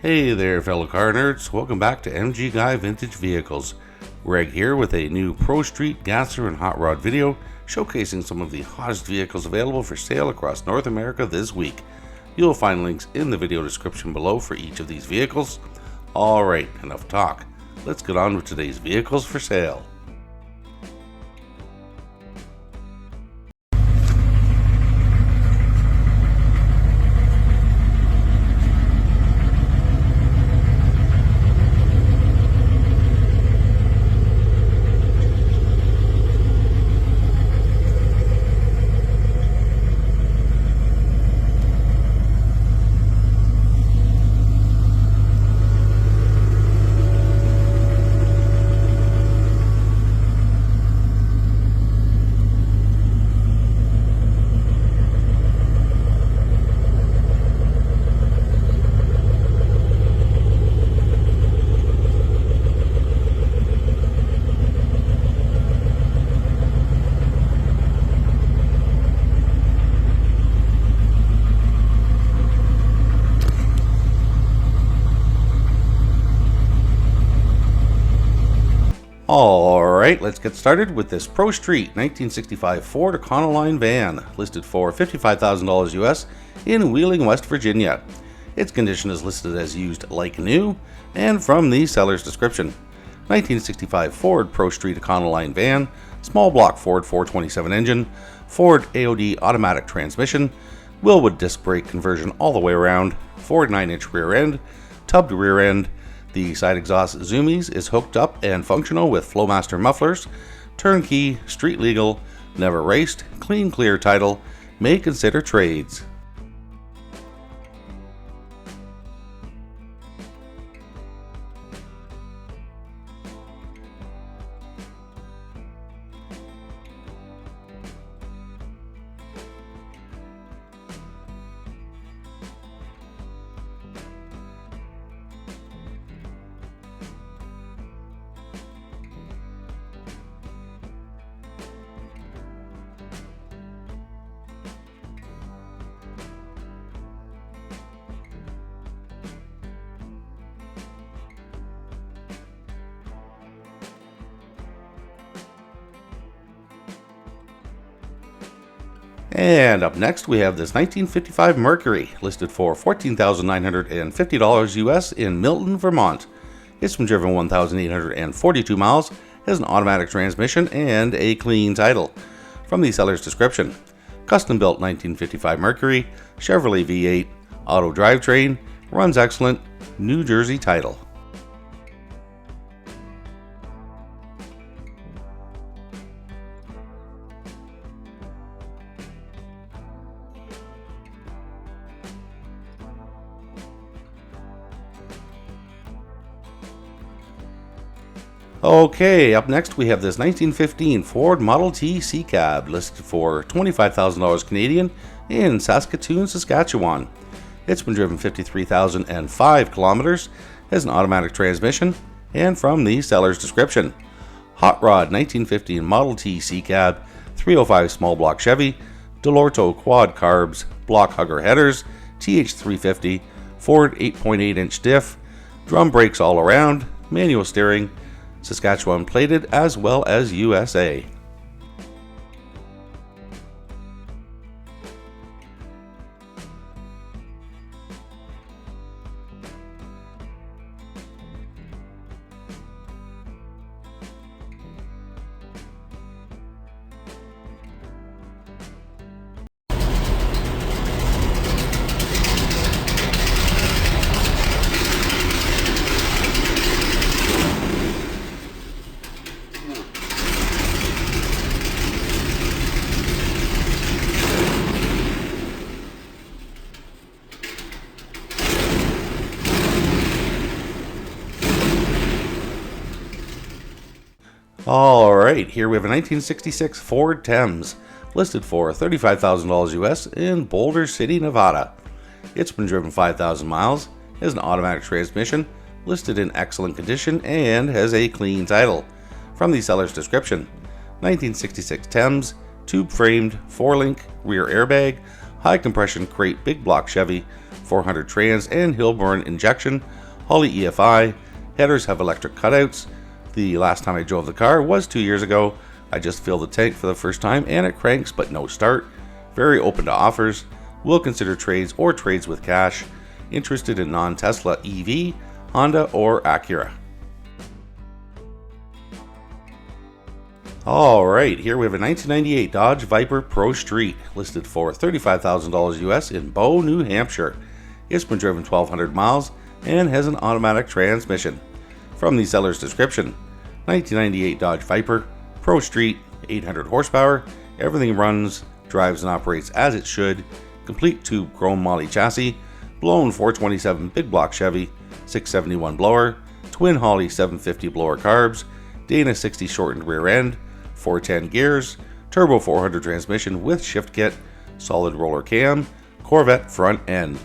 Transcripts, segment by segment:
Hey there fellow car nerds, welcome back to MG Guy Vintage Vehicles. Greg here with a new Pro Street gasser and hot rod video showcasing some of the hottest vehicles available for sale across North America this week. You'll find links in the video description below for each of these vehicles. Alright, enough talk. Let's get on with today's vehicles for sale. Alright, let's get started with this Pro Street 1965 Ford Econoline van, listed for $55,000 US in Wheeling, West Virginia. Its condition is listed as used like new, and from the seller's description. 1965 Ford Pro Street Econoline van, small block Ford 427 engine, Ford AOD automatic transmission, Wilwood disc brake conversion all the way around, Ford 9-inch rear end, tubbed rear end. The side exhaust zoomies is hooked up and functional with Fleetmaster mufflers, turnkey, street legal, never raced, clean clear title, may consider trades. And up next we have this 1955 Mercury, listed for $14,950 US in Milton, Vermont. It's been driven 1,842 miles, has an automatic transmission and a clean title. From the seller's description: custom built 1955 Mercury, Chevrolet V8, auto drivetrain, runs excellent, New Jersey title. Okay, up next we have this 1915 Ford Model T Sea Cab, listed for $25,000 Canadian in Saskatoon, Saskatchewan. It's been driven 53,005 kilometers, has an automatic transmission, and from the seller's description: hot rod 1915 Model T Sea Cab, 305 small block Chevy, Delorto quad carbs, block hugger headers, TH350, Ford 8.8-inch diff, drum brakes all around, manual steering, Saskatchewan plated as well as USA. Alright, here we have a 1966 Ford Thames, listed for $35,000 US in Boulder City, Nevada. It's been driven 5,000 miles, has an automatic transmission, listed in excellent condition, and has a clean title. From the seller's description: 1966 Thames, tube framed, 4-link, rear airbag, high compression crate big block Chevy, 400 trans and Hilborn injection, Holley EFI, headers have electric cutouts. The last time I drove the car was 2 years ago. I just filled the tank for the first time and it cranks but no start. Very open to offers. Will consider trades or trades with cash. Interested in non-Tesla EV, Honda or Acura. Alright, here we have a 1998 Dodge Viper Pro Street, listed for $35,000 US in Bow, New Hampshire. It's been driven 1,200 miles and has an automatic transmission. From the seller's description, 1998 Dodge Viper Pro Street, 800 horsepower, everything runs, drives and operates as it should, complete tube chrome moly chassis, blown 427 big block Chevy, 671 blower, twin Holley 750 blower carbs, Dana 60 shortened rear end, 410 gears, turbo 400 transmission with shift kit, solid roller cam, Corvette front end.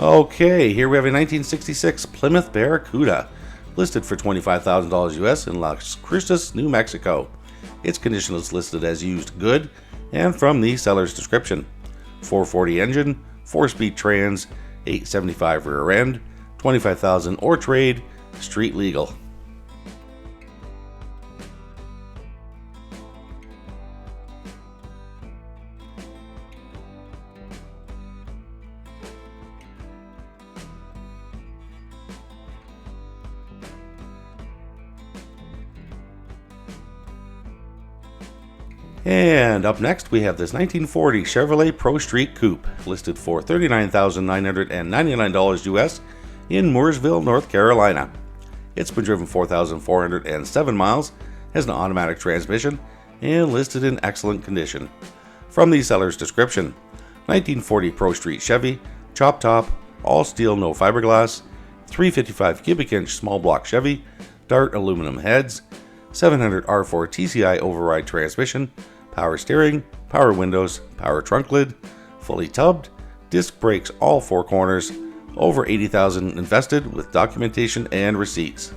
Okay, here we have a 1966 Plymouth Barracuda, listed for $25,000 US in Las Cruces, New Mexico. Its condition is listed as used good, and from the seller's description. 440 engine, 4-speed trans, 875 rear end, $25,000 or trade, street legal. And up next we have this 1940 Chevrolet Pro Street Coupe, listed for $39,999 US in Mooresville, North Carolina. It's been driven 4,407 miles, has an automatic transmission, and listed in excellent condition. From the seller's description, 1940 Pro Street Chevy, chop top, all steel no fiberglass, 355 cubic inch small block Chevy, Dart aluminum heads, 700 R4 TCI override transmission, power steering, power windows, power trunk lid, fully tubbed, disc brakes all four corners, over $80,000 invested with documentation and receipts.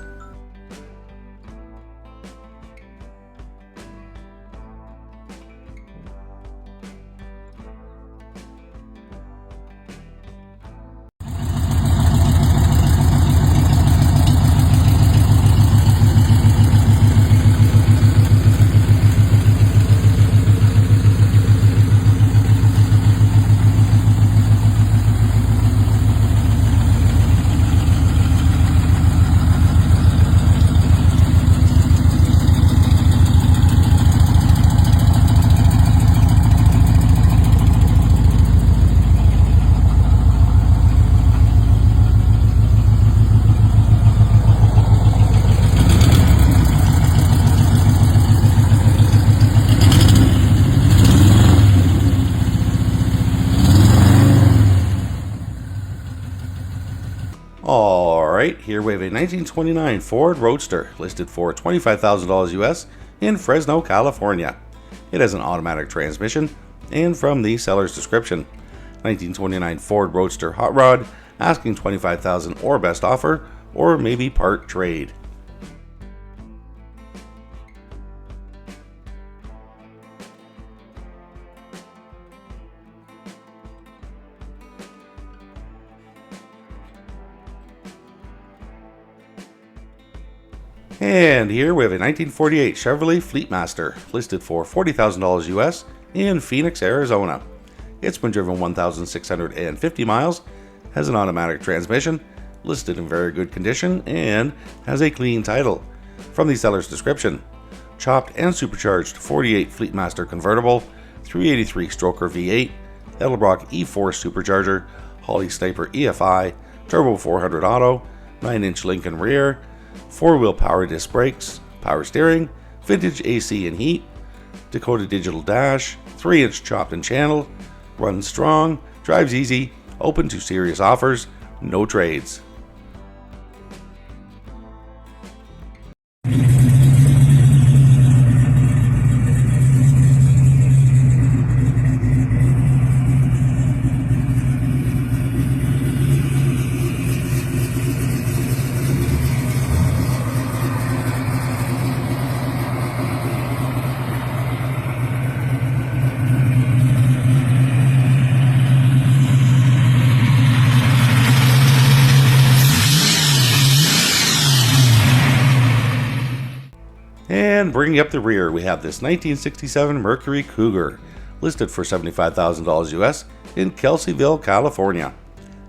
Alright, here we have a 1929 Ford Roadster, listed for $25,000 US in Fresno, California. It has an automatic transmission, and from the seller's description, 1929 Ford Roadster Hot Rod, asking $25,000 or best offer, or maybe part trade. And here we have a 1948 Chevrolet Fleetmaster, listed for $40,000 US in Phoenix, Arizona. It's been driven 1,650 miles, has an automatic transmission, listed in very good condition and has a clean title. From the seller's description: chopped and supercharged 48 Fleetmaster convertible, 383 stroker V8, Edelbrock E4 supercharger, Holley Sniper EFI, Turbo 400 auto, 9-inch Lincoln rear, 4-wheel power disc brakes, power steering, vintage AC and heat, Dakota digital dash, 3-inch chopped and channeled, runs strong, drives easy, open to serious offers, no trades. And bringing up the rear, we have this 1967 Mercury Cougar, listed for $75,000 US in Kelseyville, California.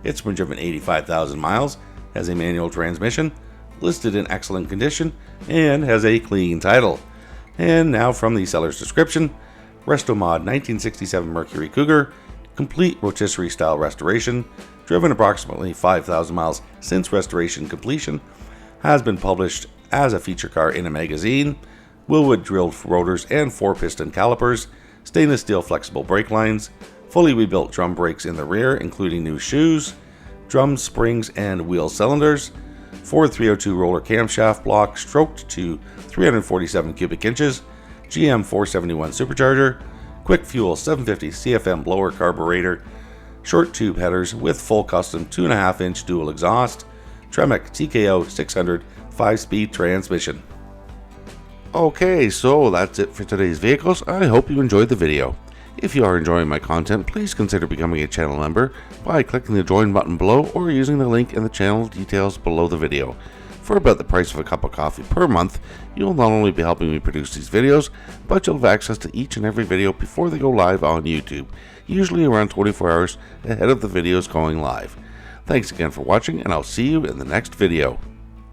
It's been driven 85,000 miles, has a manual transmission, listed in excellent condition, and has a clean title. And now from the seller's description: Restomod 1967 Mercury Cougar, complete rotisserie style restoration, driven approximately 5,000 miles since restoration completion, has been published as a feature car in a magazine, Willwood drilled rotors and 4-piston calipers, stainless steel flexible brake lines, fully rebuilt drum brakes in the rear including new shoes, drum springs and wheel cylinders, Ford 302 roller camshaft block stroked to 347 cubic inches, GM 471 supercharger, quick fuel 750 CFM blower carburetor, short tube headers with full custom 2.5-inch dual exhaust, Tremec TKO 600 5-speed transmission. Okay, so that's it for today's vehicles. I hope you enjoyed the video. If you are enjoying my content, please consider becoming a channel member by clicking the join button below or using the link in the channel details below the video. For about the price of a cup of coffee per month, you'll not only be helping me produce these videos, but you'll have access to each and every video before they go live on YouTube, usually around 24 hours ahead of the videos going live. Thanks again for watching, and I'll see you in the next video.